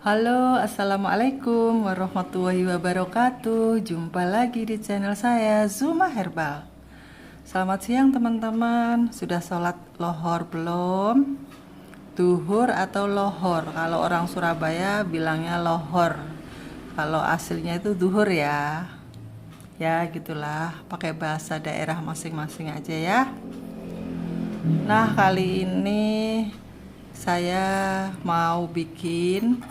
Halo, assalamualaikum warahmatullahi wabarakatuh. Jumpa lagi di channel saya, Zuma Herbal. Selamat siang teman-teman. Sudah sholat lohor belum? Duhur atau lohor? Kalau orang Surabaya bilangnya lohor. Kalau aslinya itu duhur ya. Ya gitulah, pakai bahasa daerah masing-masing aja ya. Nah, kali ini saya mau bikin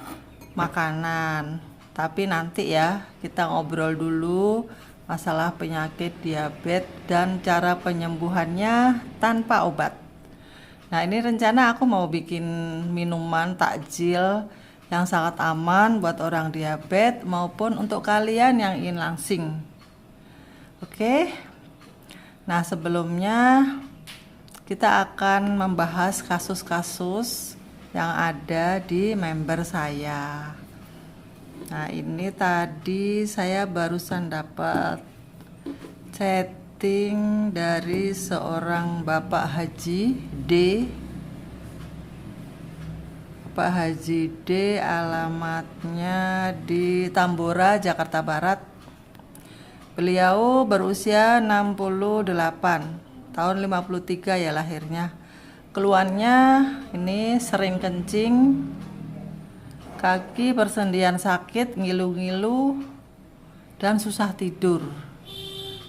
makanan, tapi nanti ya kita ngobrol dulu masalah penyakit diabetes dan cara penyembuhannya tanpa obat. Nah, ini rencana aku mau bikin minuman takjil yang sangat aman buat orang diabetes maupun untuk kalian yang ingin langsing. Oke. Nah, sebelumnya kita akan membahas kasus-kasus yang ada di member saya. Nah, ini tadi saya barusan dapat chatting dari seorang Bapak Haji D. Bapak Haji D, alamatnya di Tambora, Jakarta Barat. Beliau berusia 68, tahun 53 ya lahirnya. Keluhannya ini sering kencing, kaki persendian sakit, ngilu-ngilu, dan susah tidur.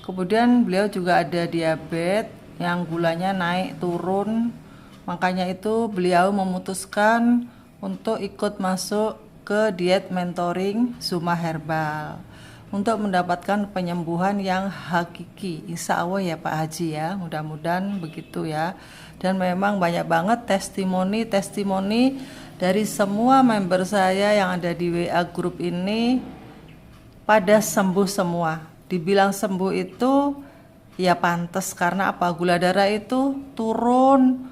Kemudian beliau juga ada diabetes yang gulanya naik turun. Makanya itu beliau memutuskan untuk ikut masuk ke diet mentoring Zuma Herbal untuk mendapatkan penyembuhan yang hakiki. Insya Allah ya Pak Haji ya, mudah-mudahan begitu ya. Dan memang banyak banget testimoni dari semua member saya yang ada di WA grup ini pada sembuh semua. Dibilang sembuh itu ya pantas, karena apa? Gula darah itu turun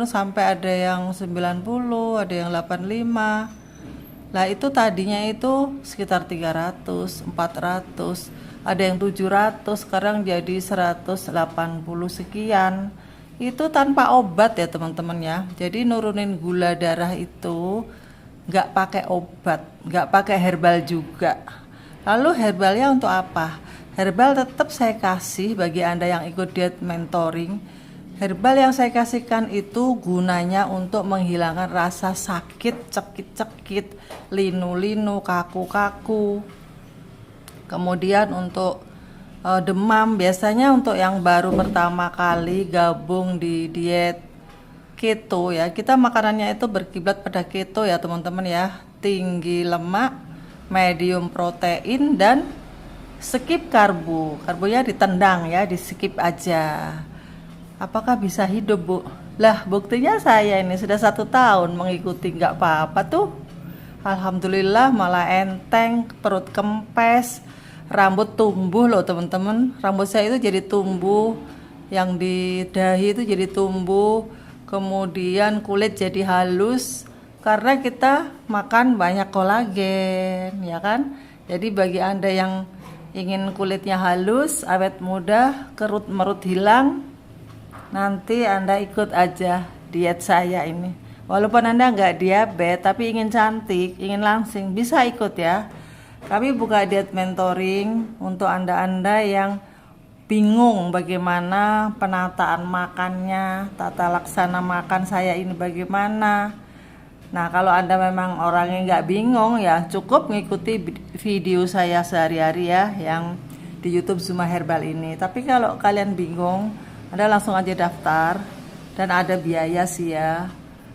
sampai ada yang 90, ada yang 85. Lah itu tadinya itu sekitar 300, 400, ada yang 700, sekarang jadi 180 sekian. Itu tanpa obat ya teman-teman ya. Jadi nurunin gula darah itu nggak pakai obat, nggak pakai herbal juga. Lalu herbalnya untuk apa? Herbal tetap saya kasih bagi Anda yang ikut diet mentoring. Herbal yang saya kasihkan itu gunanya untuk menghilangkan rasa sakit, cekit-cekit, linu-linu, kaku-kaku. Kemudian untuk demam, biasanya untuk yang baru pertama kali gabung di diet keto ya, kita makanannya itu berkiblat pada keto ya teman-teman ya. Tinggi lemak, medium protein, dan skip karbo. Karbonya ditendang ya, di skip aja. Apakah bisa hidup, Bu? Lah, buktinya saya ini sudah 1 tahun mengikuti, nggak apa-apa tuh. Alhamdulillah, malah enteng, perut kempes, rambut tumbuh loh teman-teman. Rambut saya itu jadi tumbuh, yang di dahi itu jadi tumbuh, kemudian kulit jadi halus, karena kita makan banyak kolagen, ya kan? Jadi bagi Anda yang ingin kulitnya halus, awet muda, kerut-merut hilang, nanti Anda ikut aja diet saya ini. Walaupun Anda nggak diabetes tapi ingin cantik, ingin langsing, bisa ikut ya. Kami buka diet mentoring untuk Anda-Anda yang bingung bagaimana penataan makannya, tata laksana makan saya ini bagaimana. Nah, kalau Anda memang orangnya nggak bingung ya, cukup ngikuti video saya sehari-hari ya yang di YouTube Zuma Herbal ini. Tapi kalau kalian bingung, Anda langsung aja daftar, dan ada biaya sih ya,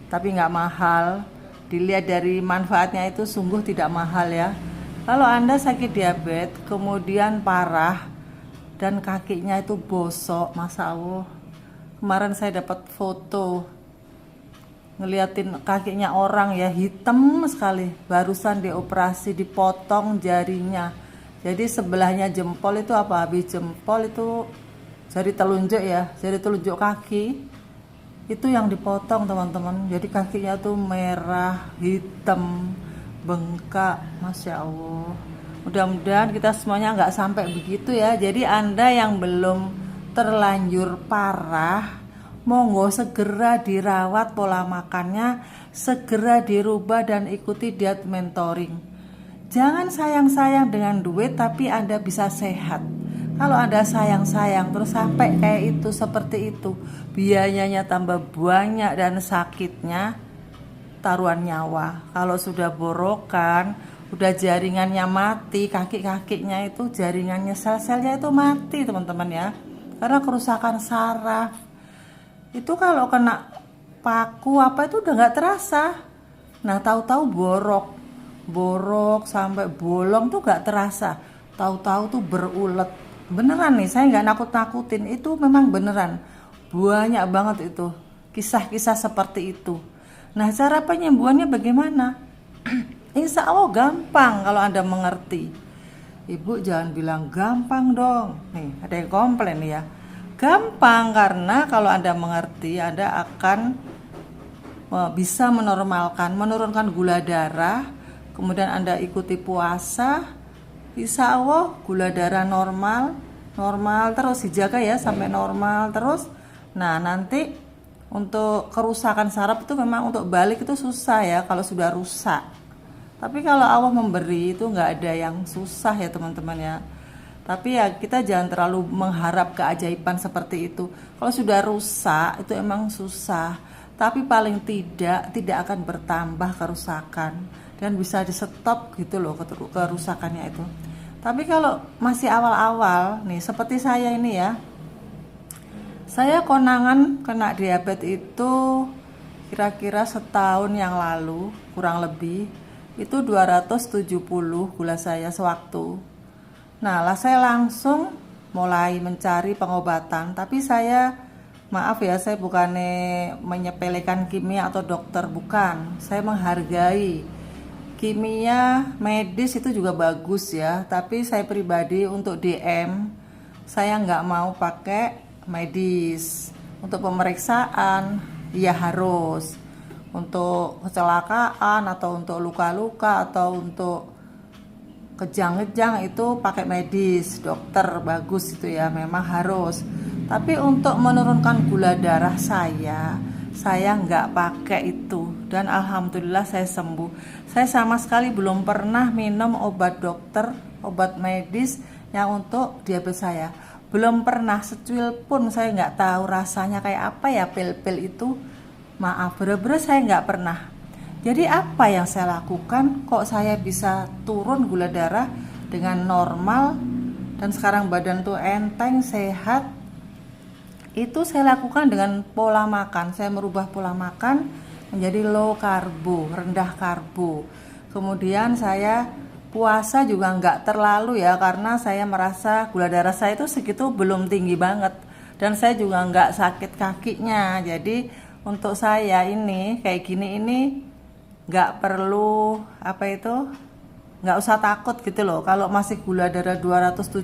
tapi nggak mahal. Dilihat dari manfaatnya itu sungguh tidak mahal ya. Kalau Anda sakit diabetes, kemudian parah, dan kakinya itu bosok, Masya Allah. Kemarin saya dapat foto, ngeliatin kakinya orang ya, hitam sekali. Barusan dioperasi, dipotong jarinya. Jadi sebelahnya jempol itu apa? Habis jempol itu jari telunjuk ya, jari telunjuk kaki itu yang dipotong teman-teman. Jadi kakinya tuh merah, hitam, bengkak, Masya Allah. Mudah-mudahan kita semuanya nggak sampai begitu ya. Jadi Anda yang belum terlanjur parah, monggo segera dirawat pola makannya, segera dirubah dan ikuti diet mentoring. Jangan sayang-sayang dengan duit tapi Anda bisa sehat. Kalau Anda sayang-sayang terus sampai kayak itu, seperti itu, biayanya tambah banyak dan sakitnya taruhan nyawa. Kalau sudah borokan, udah jaringannya mati, kaki-kakinya itu jaringannya, sel-selnya itu mati teman-teman ya, karena kerusakan saraf. Itu kalau kena paku apa itu udah nggak terasa. Nah tahu-tahu borok sampai bolong tuh nggak terasa, tahu-tahu tuh berulet. Beneran nih, saya nggak nakut-nakutin, itu memang beneran banyak banget itu kisah-kisah seperti itu. Nah cara penyembuhannya bagaimana? Insya Allah gampang kalau Anda mengerti. Ibu jangan bilang gampang dong. Nih ada yang komplain ya. Gampang karena kalau Anda mengerti, Anda akan bisa menurunkan gula darah. Kemudian Anda ikuti puasa, insya Allah gula darah normal terus, dijaga ya sampai normal terus. Nah nanti untuk kerusakan saraf itu memang untuk balik itu susah ya kalau sudah rusak. Tapi kalau Allah memberi itu nggak ada yang susah ya teman-teman ya. Tapi ya kita jangan terlalu mengharap keajaiban seperti itu. Kalau sudah rusak itu emang susah. Tapi paling tidak akan bertambah kerusakan dan bisa di stop gitu loh kerusakannya itu. Tapi kalau masih awal-awal nih seperti saya ini ya, saya konangan kena diabetes itu kira-kira setahun yang lalu, kurang lebih itu 270 gula saya sewaktu. Nah lah saya langsung mulai mencari pengobatan. Tapi saya, maaf ya, saya bukannya menyepelekan kimia atau dokter, bukan. Saya menghargai kimia medis itu juga bagus ya, tapi saya pribadi untuk DM saya nggak mau pakai medis. Untuk pemeriksaan ya harus, untuk kecelakaan atau untuk luka-luka atau untuk kejang-kejang itu pakai medis, dokter bagus itu ya, memang harus. Tapi untuk menurunkan gula darah saya nggak pakai itu dan alhamdulillah saya sembuh. Saya sama sekali belum pernah minum obat dokter, obat medis yang untuk diabetes saya. Belum pernah, secuil pun saya nggak tahu rasanya kayak apa ya pil-pil itu. Maaf, bener-bener saya nggak pernah. Jadi apa yang saya lakukan kok saya bisa turun gula darah dengan normal dan sekarang badan tuh enteng, sehat? Itu saya lakukan dengan pola makan. Saya merubah pola makan menjadi low karbo, rendah karbo. Kemudian saya puasa juga nggak terlalu ya, karena saya merasa gula darah saya itu segitu belum tinggi banget. Dan saya juga nggak sakit kakinya. Jadi untuk saya ini kayak gini ini nggak perlu nggak usah takut gitu loh. Kalau masih gula darah 275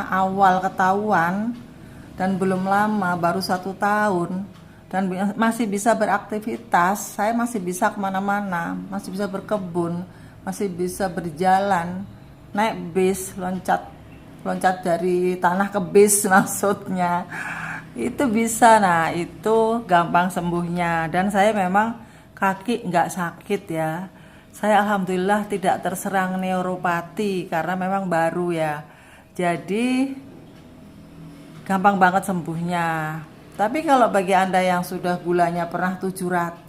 awal ketahuan dan belum lama, baru 1 tahun dan masih bisa beraktivitas, saya masih bisa kemana-mana, masih bisa berkebun, masih bisa berjalan, naik bis, loncat dari tanah ke bis maksudnya, itu bisa. Nah itu gampang sembuhnya dan saya memang kaki nggak sakit ya. Saya alhamdulillah tidak terserang neuropati karena memang baru ya, jadi gampang banget sembuhnya. Tapi kalau bagi Anda yang sudah gulanya pernah 700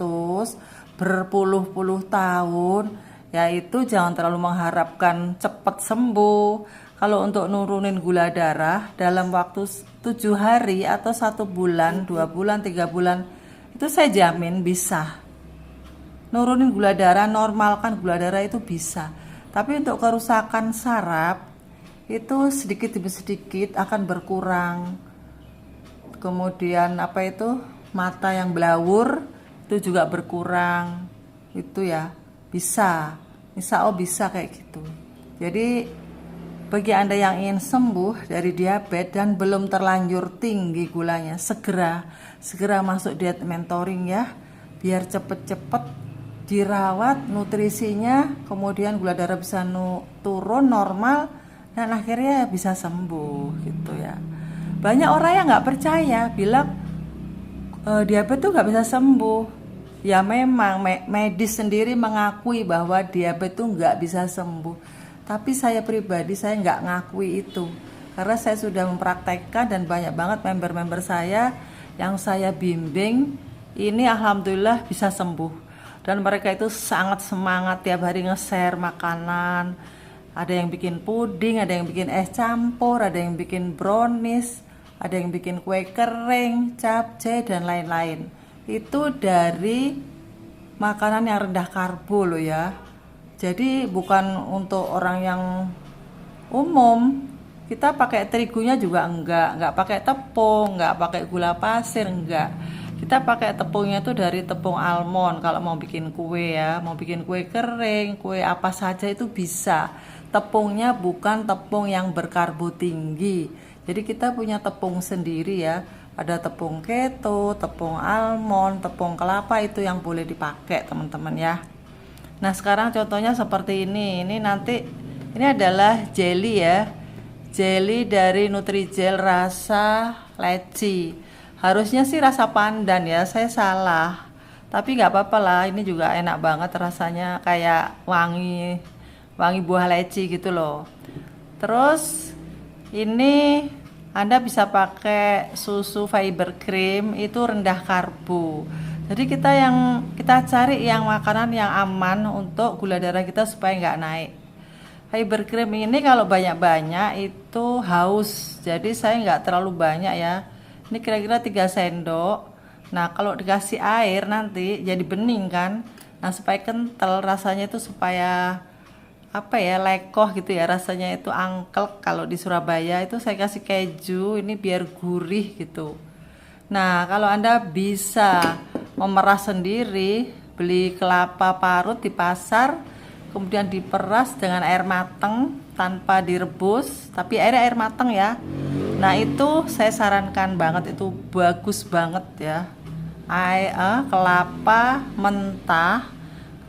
berpuluh-puluh tahun, yaitu jangan terlalu mengharapkan cepat sembuh. Kalau untuk nurunin gula darah dalam waktu 7 hari atau 1 bulan, 2 bulan, 3 bulan, itu saya jamin bisa. Nurunin gula darah, normalkan gula darah itu bisa. Tapi untuk kerusakan saraf itu sedikit demi sedikit akan berkurang. Kemudian mata yang blawur itu juga berkurang. Itu ya bisa, insya Allah bisa kayak gitu. Jadi bagi Anda yang ingin sembuh dari diabetes dan belum terlanjur tinggi gulanya, segera masuk diet mentoring ya, biar cepet-cepet dirawat nutrisinya, kemudian gula darah bisa turun normal dan akhirnya bisa sembuh gitu ya. Banyak orang yang nggak percaya, bilang diabetes tuh nggak bisa sembuh. Ya memang medis sendiri mengakui bahwa diabetes tuh nggak bisa sembuh. Tapi saya pribadi saya nggak ngakui itu. Karena saya sudah mempraktekkan dan banyak banget member-member saya yang saya bimbing ini alhamdulillah bisa sembuh. Dan mereka itu sangat semangat tiap hari nge-share makanan. Ada yang bikin puding, ada yang bikin es campur, ada yang bikin brownies, ada yang bikin kue kering, capcay, dan lain-lain. Itu dari makanan yang rendah karbo loh ya. Jadi bukan untuk orang yang umum. Kita pakai terigunya juga enggak pakai tepung, enggak pakai gula pasir, enggak. Kita pakai tepungnya itu dari tepung almond kalau mau bikin kue ya, mau bikin kue kering, kue apa saja itu bisa. Tepungnya bukan tepung yang berkarbo tinggi. Jadi kita punya tepung sendiri ya. Ada tepung keto, tepung almond, tepung kelapa itu yang boleh dipakai teman-teman ya. Nah sekarang contohnya seperti ini. Ini nanti ini adalah jelly ya. Jelly dari Nutrijel rasa leci. Harusnya sih rasa pandan ya, saya salah. Tapi nggak apa-apa lah, ini juga enak banget rasanya kayak wangi buah leci gitu loh. Terus ini Anda bisa pakai susu fiber cream, itu rendah karbo. Jadi kita cari yang makanan yang aman untuk gula darah kita supaya nggak naik. Fiber cream ini kalau banyak-banyak itu haus, jadi saya nggak terlalu banyak ya. Ini kira-kira 3 sendok. Nah kalau dikasih air nanti jadi bening kan. Nah supaya kental rasanya itu supaya apa ya, lekoh gitu ya, rasanya itu angklek. Kalau di Surabaya itu saya kasih keju ini biar gurih gitu. Nah kalau Anda bisa memeras sendiri, beli kelapa parut di pasar, kemudian diperas dengan air mateng tanpa direbus, tapi air mateng ya. Nah itu saya sarankan banget, itu bagus banget ya. Kelapa mentah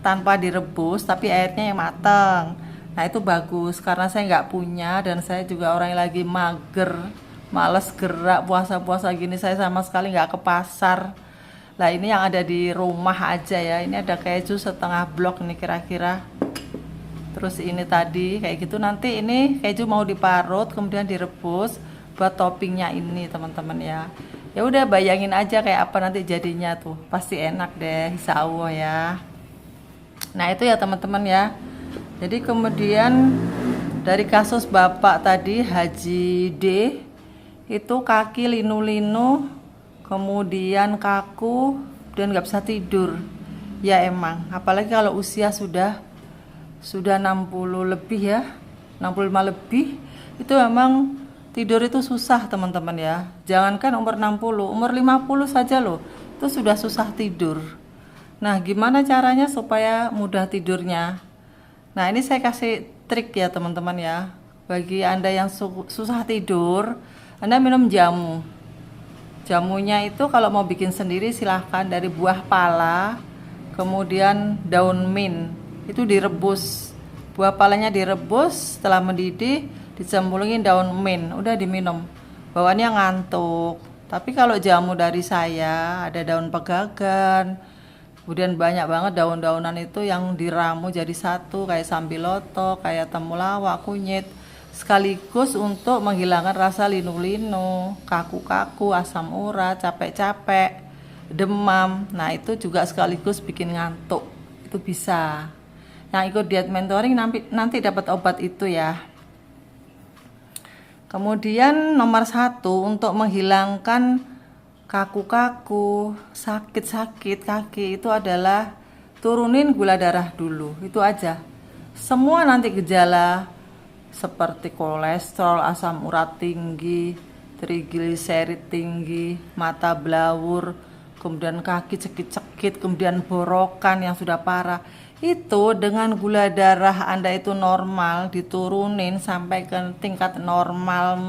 tanpa direbus tapi airnya yang mateng. Nah itu bagus karena saya nggak punya dan saya juga orang yang lagi mager, males gerak puasa-puasa gini, saya sama sekali nggak ke pasar. Lah ini yang ada di rumah aja ya. Ini ada keju setengah blok nih kira-kira. Terus ini tadi kayak gitu, nanti ini keju mau diparut kemudian direbus buat toppingnya ini teman-teman ya. Ya udah bayangin aja kayak apa nanti jadinya tuh, pasti enak deh insya Allah ya. Nah itu ya teman-teman ya. Jadi kemudian dari kasus bapak tadi Haji D itu kaki linu-linu, kemudian kaku dan nggak bisa tidur. Ya emang, apalagi kalau usia sudah 60 lebih ya, 65 lebih, itu memang tidur itu susah teman-teman ya. Jangankan umur 60, umur 50 saja loh itu sudah susah tidur. Nah gimana caranya supaya mudah tidurnya? Nah ini saya kasih trik ya teman-teman ya. Bagi Anda yang susah tidur, Anda minum jamu. Jamunya itu kalau mau bikin sendiri silahkan dari buah pala, kemudian daun mint itu direbus. Buah palanya direbus, setelah mendidih dicemplungin daun mint, udah diminum. Bawaannya ngantuk. Tapi kalau jamu dari saya ada daun pegagan, kemudian banyak banget daun-daunan itu yang diramu jadi satu, kayak sambiloto, kayak temulawak, kunyit, sekaligus untuk menghilangkan rasa linu-linu, kaku-kaku, asam urat, capek-capek, demam. Nah itu juga sekaligus bikin ngantuk, itu bisa. Yang ikut diet mentoring nanti dapat obat itu ya. Kemudian nomor 1 untuk menghilangkan kaku-kaku, sakit-sakit kaki itu adalah turunin gula darah dulu, itu aja. Semua nanti gejala seperti kolesterol, asam urat tinggi, trigliserid tinggi, mata blawur, kemudian kaki cekit-cekit, kemudian borokan yang sudah parah, itu dengan gula darah Anda itu normal, diturunin sampai ke tingkat normal,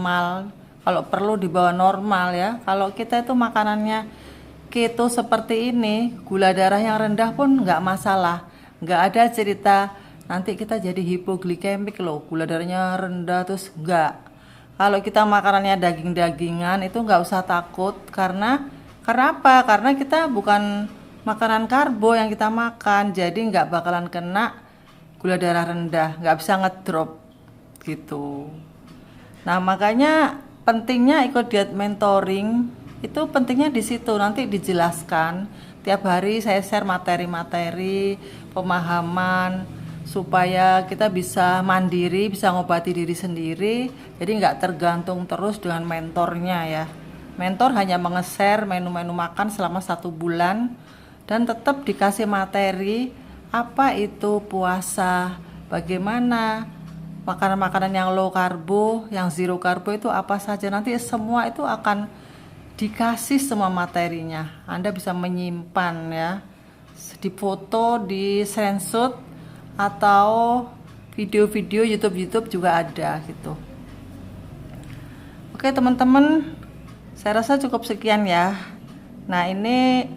kalau perlu di bawah normal ya. Kalau kita itu makanannya keto seperti ini, gula darah yang rendah pun nggak masalah, nggak ada cerita nanti kita jadi hipoglikemik loh, gula darahnya rendah terus nggak. Kalau kita makanannya daging-dagingan itu nggak usah takut karena Karena apa? Karena kita bukan makanan karbo yang kita makan, jadi nggak bakalan kena gula darah rendah, nggak bisa ngedrop gitu. Nah makanya pentingnya ikut diet mentoring itu pentingnya di situ, nanti dijelaskan tiap hari saya share materi-materi pemahaman supaya kita bisa mandiri, bisa ngobati diri sendiri, jadi nggak tergantung terus dengan mentornya ya. Mentor hanya menge-share menu-menu makan selama 1 bulan dan tetap dikasih materi apa itu puasa, bagaimana makanan-makanan yang low karbo, yang zero karbo itu apa saja, nanti semua itu akan dikasih semua materinya. Anda bisa menyimpan ya, di foto, di screenshot, atau video-video YouTube juga ada gitu. Oke teman-teman, saya rasa cukup sekian ya. Nah ini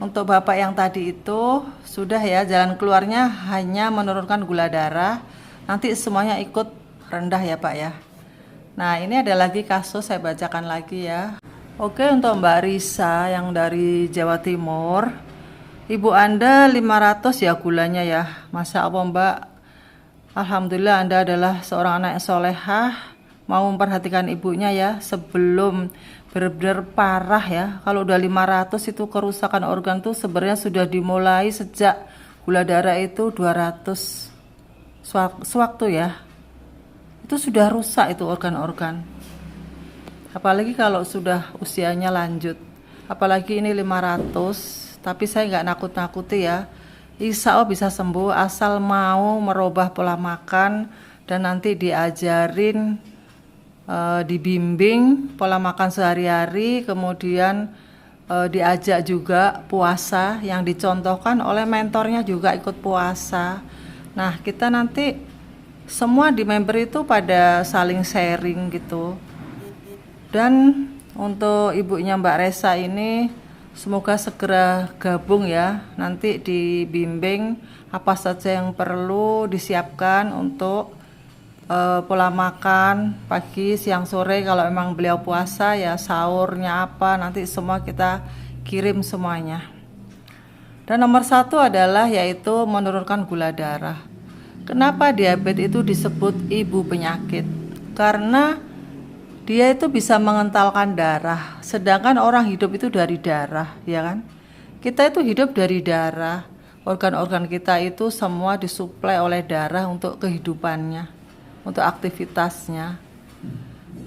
untuk bapak yang tadi itu sudah ya, jalan keluarnya hanya menurunkan gula darah, nanti semuanya ikut rendah ya pak ya. Nah ini ada lagi kasus, saya bacakan lagi ya. Oke, untuk Mbak Risa yang dari Jawa Timur, ibu Anda 500 ya gulanya ya. Masya Allah Mbak, alhamdulillah Anda adalah seorang anak yang solehah, mau memperhatikan ibunya ya sebelum benar-benar parah ya. Kalau udah 500 itu kerusakan organ tuh sebenarnya sudah dimulai sejak gula darah itu 200 sewaktu ya. Itu sudah rusak itu organ-organ. Apalagi kalau sudah usianya lanjut. Apalagi ini 500, tapi saya nggak nakut-nakuti ya. Insya Allah bisa sembuh asal mau merubah pola makan dan nanti diajarin, dibimbing pola makan sehari-hari, kemudian diajak juga puasa yang dicontohkan oleh mentornya juga ikut puasa. Nah kita nanti semua di member itu pada saling sharing gitu. Dan untuk ibunya Mbak Resa ini semoga segera gabung ya, nanti dibimbing apa saja yang perlu disiapkan untuk pola makan pagi, siang, sore. Kalau memang beliau puasa ya sahurnya apa, nanti semua kita kirim semuanya. Dan nomor 1 adalah yaitu menurunkan gula darah. Kenapa diabetes itu disebut ibu penyakit? Karena dia itu bisa mengentalkan darah, sedangkan orang hidup itu dari darah, ya kan? Kita itu hidup dari darah, organ-organ kita itu semua disuplai oleh darah untuk kehidupannya, untuk aktivitasnya.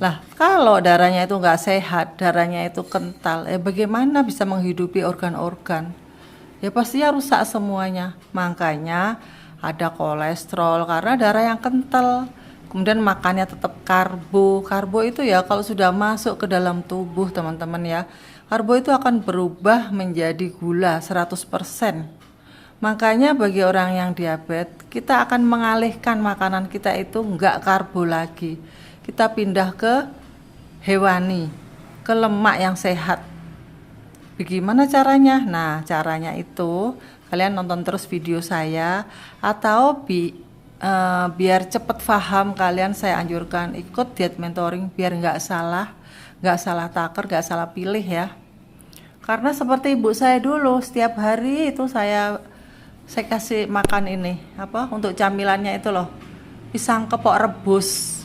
Lah, kalau darahnya itu nggak sehat, darahnya itu kental, bagaimana bisa menghidupi organ-organ? Ya pastinya rusak semuanya. Makanya ada kolesterol karena darah yang kental. Kemudian makannya tetap karbo. Karbo itu ya kalau sudah masuk ke dalam tubuh teman-teman ya, karbo itu akan berubah menjadi gula 100%. Makanya bagi orang yang diabetes, kita akan mengalihkan makanan kita itu enggak karbo lagi. Kita pindah ke hewani, ke lemak yang sehat. Bagaimana caranya? Nah, caranya itu kalian nonton terus video saya, atau biar cepet paham kalian, saya anjurkan ikut diet mentoring biar nggak salah taker, nggak salah pilih ya. Karena seperti ibu saya dulu, setiap hari itu saya kasih makan ini apa untuk camilannya itu loh, pisang kepok rebus.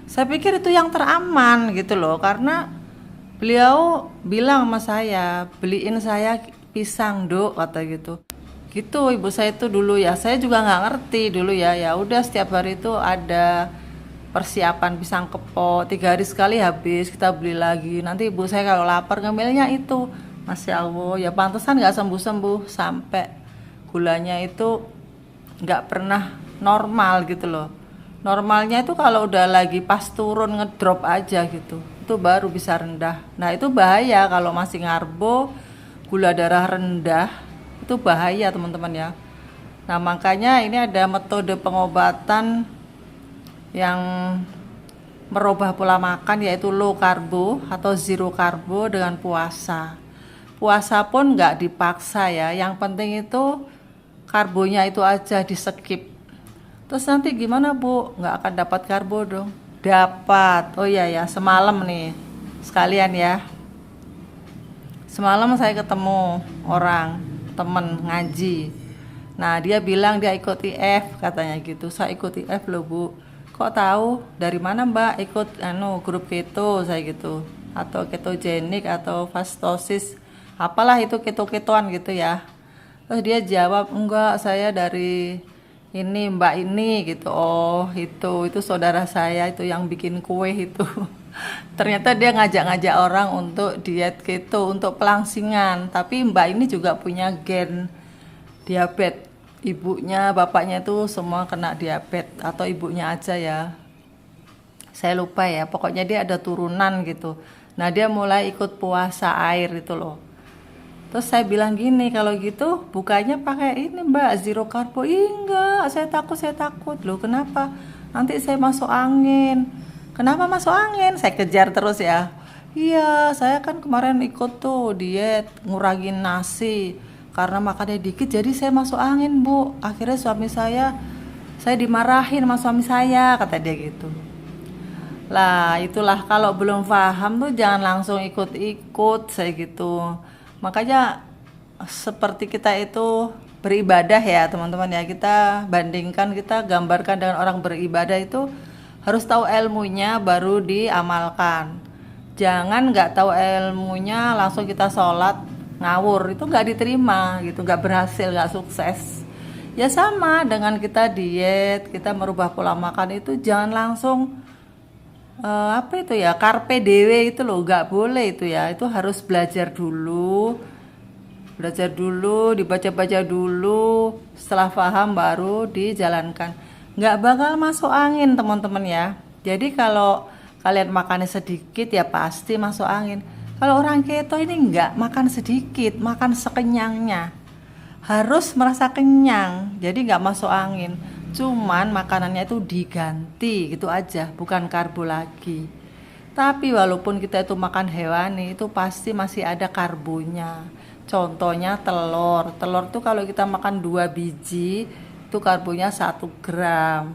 Saya pikir itu yang teraman gitu loh, karena beliau bilang sama saya, beliin saya pisang dok, kata gitu. Gitu ibu saya itu dulu ya. Saya juga nggak ngerti dulu ya. Ya udah setiap hari itu ada persiapan pisang kepok, 3 hari sekali habis, kita beli lagi. Nanti ibu saya kalau lapar ngemilnya itu. Masya Allah, ya pantesan nggak sembuh-sembuh sampai gulanya itu nggak pernah normal gitu loh. Normalnya itu kalau udah lagi pas turun ngedrop aja gitu, itu baru bisa rendah. Nah itu bahaya kalau masih ngarbo, gula darah rendah, itu bahaya teman-teman ya. Nah makanya ini ada metode pengobatan yang merubah pola makan, yaitu low karbo atau zero karbo dengan puasa. Puasa pun nggak dipaksa ya, yang penting itu karbonya itu aja di skip. Terus nanti gimana bu? Nggak akan dapat karbo dong? Dapat. Oh iya ya, semalam nih sekalian ya, Semalam saya ketemu orang temen ngaji. Nah dia bilang dia ikut IF katanya gitu. Saya ikut IF loh Bu. Kok tahu? Dari mana Mbak ikut grup keto saya gitu? Atau ketogenik atau fastosis? Apalah itu keto-ketoan gitu ya. Terus dia jawab, enggak, saya dari ini Mbak ini gitu. Oh itu saudara saya itu yang bikin kue itu. Ternyata dia ngajak-ngajak orang untuk diet keto untuk pelangsingan. Tapi Mbak ini juga punya gen diabetes. Ibunya, bapaknya itu semua kena diabetes, atau ibunya aja ya. Saya lupa ya. Pokoknya dia ada turunan gitu. Nah dia mulai ikut puasa air itu loh. Terus saya bilang gini, kalau gitu bukanya pakai ini Mbak, zero karbo. Enggak, saya takut. Loh kenapa? Nanti saya masuk angin. Kenapa masuk angin? Saya kejar terus ya. Iya, saya kan kemarin ikut tuh diet, ngurangin nasi. Karena makannya dikit, jadi saya masuk angin Bu. Akhirnya saya dimarahin sama suami saya, kata dia gitu. Lah itulah, kalau belum paham tuh jangan langsung ikut-ikut saya gitu. Makanya seperti kita itu beribadah ya teman-teman ya, kita bandingkan, kita gambarkan dengan orang beribadah itu harus tahu ilmunya baru diamalkan. Jangan nggak tahu ilmunya langsung kita sholat ngawur, itu nggak diterima gitu, nggak berhasil, nggak sukses. Ya sama dengan kita diet, kita merubah pola makan itu jangan langsung apa itu ya, carpe diewe itu loh, nggak boleh itu ya. Itu harus belajar dulu, dibaca-baca dulu, setelah paham baru dijalankan. Nggak bakal masuk angin teman-teman ya. Jadi kalau kalian makannya sedikit ya pasti masuk angin. Kalau orang keto ini nggak makan sedikit, makan sekenyangnya, harus merasa kenyang, jadi nggak masuk angin. Cuman makanannya itu diganti gitu aja, bukan karbo lagi. Tapi walaupun kita itu makan hewani, itu pasti masih ada karbonya. Contohnya telur. Telur tuh kalau kita makan 2 biji, itu karbonya 1 gram.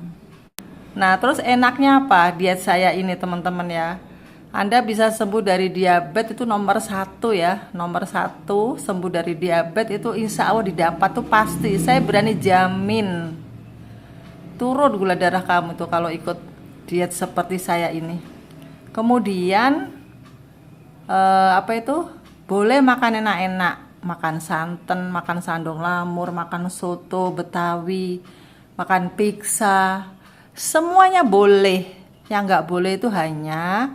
Nah terus enaknya apa diet saya ini teman-teman ya? Anda bisa sembuh dari diabetes itu nomor 1 ya. Nomor 1 sembuh dari diabetes itu insya Allah didapat tuh pasti. Saya berani jamin turun gula darah kamu tuh kalau ikut diet seperti saya ini. Kemudian apa itu? Boleh makan enak-enak, makan santan, makan sandung lamur, makan soto Betawi, makan pizza, semuanya boleh. Yang nggak boleh itu hanya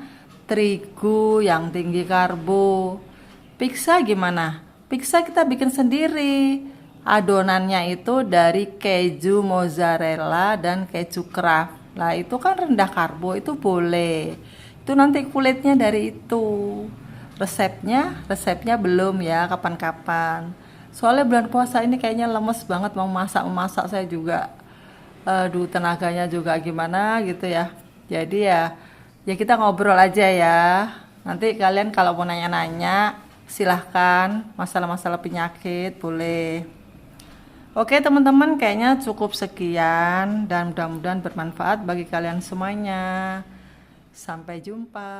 terigu yang tinggi karbo. Pizza gimana? Pizza kita bikin sendiri. Adonannya itu dari keju mozzarella dan keju Kraft. Lah itu kan rendah karbo, itu boleh. Itu nanti kulitnya dari itu. Resepnya belum ya, kapan-kapan. Soalnya bulan puasa ini kayaknya lemes banget, mau masak saya juga. Aduh tenaganya juga gimana gitu ya. Jadi ya kita ngobrol aja ya. Nanti kalian kalau mau nanya-nanya silahkan, masalah-masalah penyakit boleh. Oke teman-teman, kayaknya cukup sekian dan mudah-mudahan bermanfaat bagi kalian semuanya. Sampai jumpa.